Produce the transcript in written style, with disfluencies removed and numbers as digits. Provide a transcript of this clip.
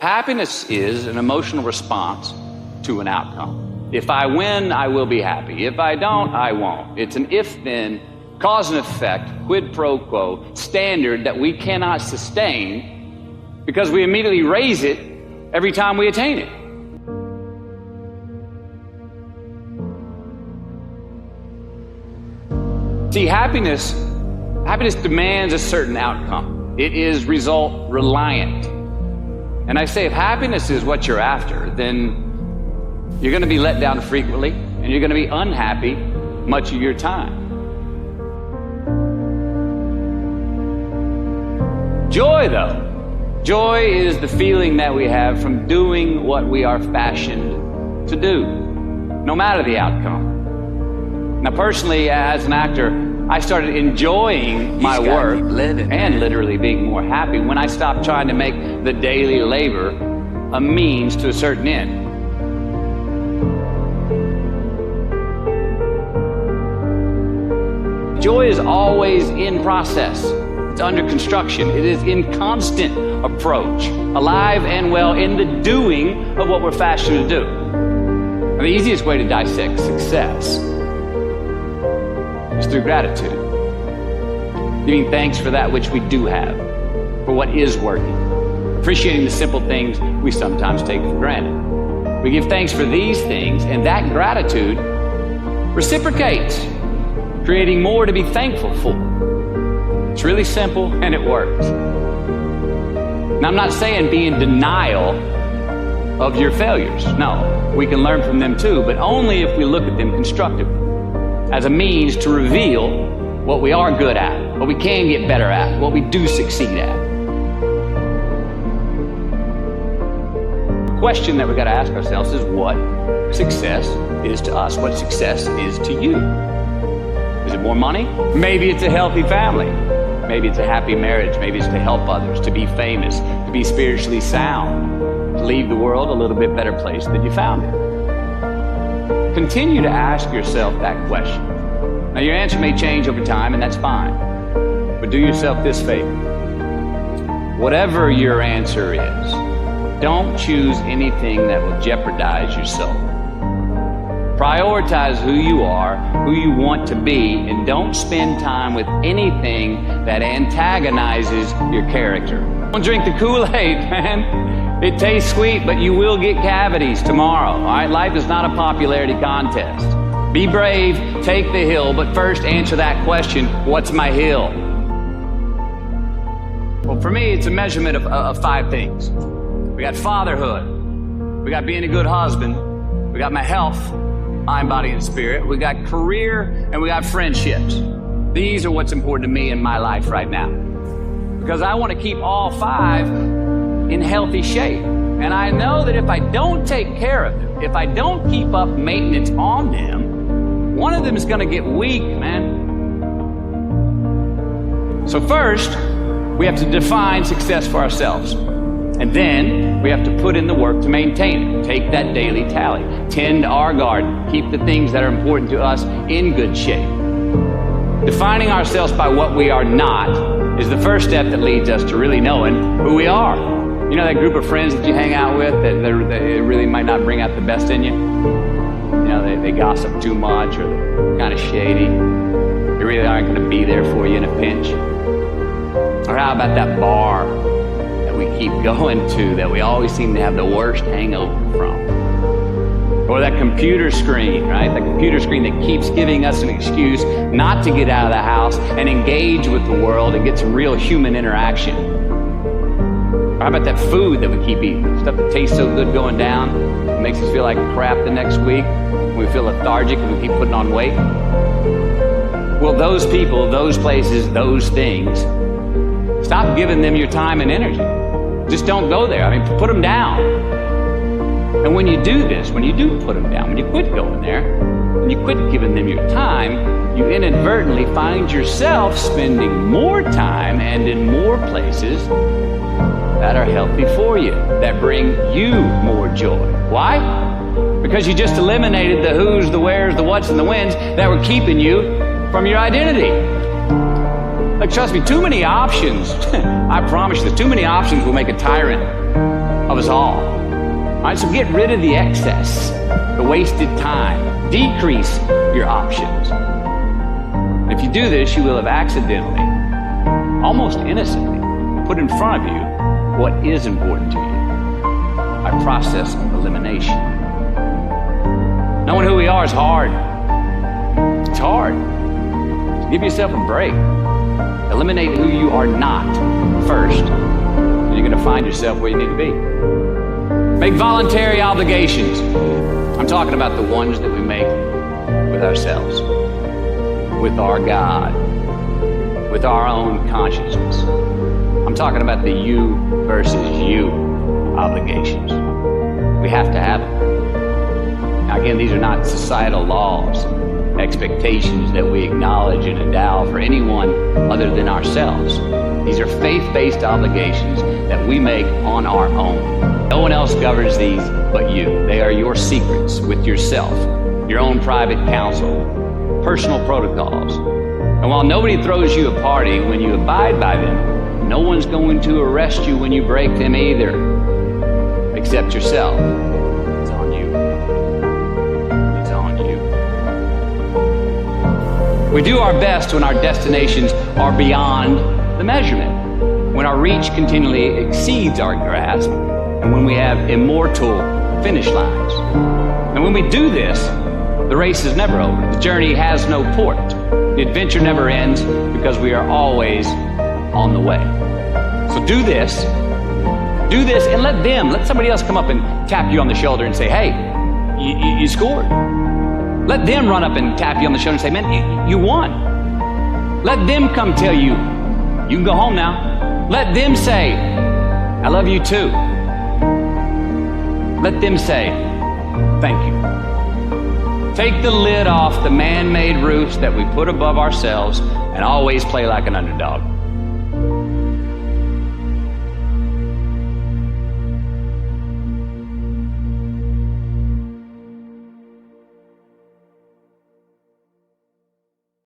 Happiness is an emotional response to an outcome. If I win, I will be happy. If I don't, I won't. It's an if-then, cause and effect, quid pro quo standard that we cannot sustain because we immediately raise it every time we attain it. See, happiness demands a certain outcome. It is result reliant. And I say if happiness is what you're after, then you're going to be let down frequently and you're going to be unhappy much of your time. Joy, though. Joy is the feeling that we have from doing what we are fashioned to do, no matter the outcome. Now, personally, as an actor, I started enjoying my work and literally being more happy when I stopped trying to make the daily labor a means to a certain end. Joy is always in process. It's under construction. It is in constant approach, alive and well in the doing of what we're fashioned to do. And the easiest way to dissect success is through gratitude. Giving thanks for that which we do have, for what is working. Appreciating the simple things we sometimes take for granted. We give thanks for these things, and that gratitude reciprocates, creating more to be thankful for. It's really simple, and it works. Now, I'm not saying be in denial of your failures. No, we can learn from them too, but only if we look at them constructively, as a means to reveal what we are good at, what we can get better at, what we do succeed at. The question that we got to ask ourselves is what success is to us, what success is to you. Is it more money? Maybe it's a healthy family. Maybe it's a happy marriage. Maybe it's to help others, to be famous, to be spiritually sound, to leave the world a little bit better place than you found it. Continue to ask yourself that question. Now, your answer may change over time, and that's fine. But do yourself this favor. Whatever your answer is, don't choose anything that will jeopardize your soul. Prioritize who you are, who you want to be, and don't spend time with anything that antagonizes your character. Don't drink the Kool-Aid, man. It tastes sweet, but you will get cavities tomorrow, all right? Life is not a popularity contest. Be brave, take the hill, but first answer that question, what's my hill? Well, for me, it's a measurement of 5 things. We got fatherhood. We got being a good husband. We got my health, mind, body, and spirit. We got career, and we got friendships. These are what's important to me in my life right now. Because I want to keep all 5 in healthy shape. And I know that if I don't take care of them, if I don't keep up maintenance on them, one of them is going to get weak, man. So first, we have to define success for ourselves. And then we have to put in the work to maintain it. Take that daily tally. Tend our garden. Keep the things that are important to us in good shape. Defining ourselves by what we are not is the first step that leads us to really knowing who we are. You know that group of friends that you hang out with that really might not bring out the best in you? You know, they gossip too much or they're kind of shady. They really aren't going to be there for you in a pinch. Or how about that bar that we keep going to that we always seem to have the worst hangover from? Or that computer screen, right? The computer screen that keeps giving us an excuse not to get out of the house and engage with the world and get some real human interaction. Or how about that food that we keep eating? Stuff that tastes so good going down, it makes us feel like crap the next week. We feel lethargic and we keep putting on weight. Well, those people, those places, those things, stop giving them your time and energy. Just don't go there. I mean, put them down. And when you do this, when you do put them down, when you quit going there, when you quit giving them your time, you inadvertently find yourself spending more time and in more places that are healthy for you, that bring you more joy. Why? Because you just eliminated the who's, the where's, the what's, and the when's that were keeping you from your identity. Like, trust me, too many options, I promise you, too many options will make a tyrant of us all. All right, so get rid of the excess, the wasted time. Decrease your options. If you do this, you will have accidentally, almost innocently, put in front of you what is important to you by process of elimination. Knowing who we are is hard. It's hard. So give yourself a break. Eliminate who you are not first, and you're going to find yourself where you need to be. Make voluntary obligations. I'm talking about the ones that we make with ourselves, with our God, with our own consciousness. I'm talking about the you versus you obligations. We have to have them. Now again, these are not societal laws, expectations that we acknowledge and endow for anyone other than ourselves. These are faith-based obligations that we make on our own. No one else governs these but you. They are your secrets with yourself, your own private counsel, personal protocols. And while nobody throws you a party when you abide by them, no one's going to arrest you when you break them either, except yourself. It's on you. It's on you. We do our best when our destinations are beyond the measurement, when our reach continually exceeds our grasp, and when we have immortal finish lines. And when we do this, the race is never over. The journey has no port. The adventure never ends because we are always on the way. So do this, and let somebody else come up and tap you on the shoulder and say, hey, you scored. Let them run up and tap you on the shoulder and say, man, you won. Let them come tell you, you can go home now. Let them say, I love you too. Let them say, thank you. Take the lid off the man-made roofs that we put above ourselves and always play like an underdog.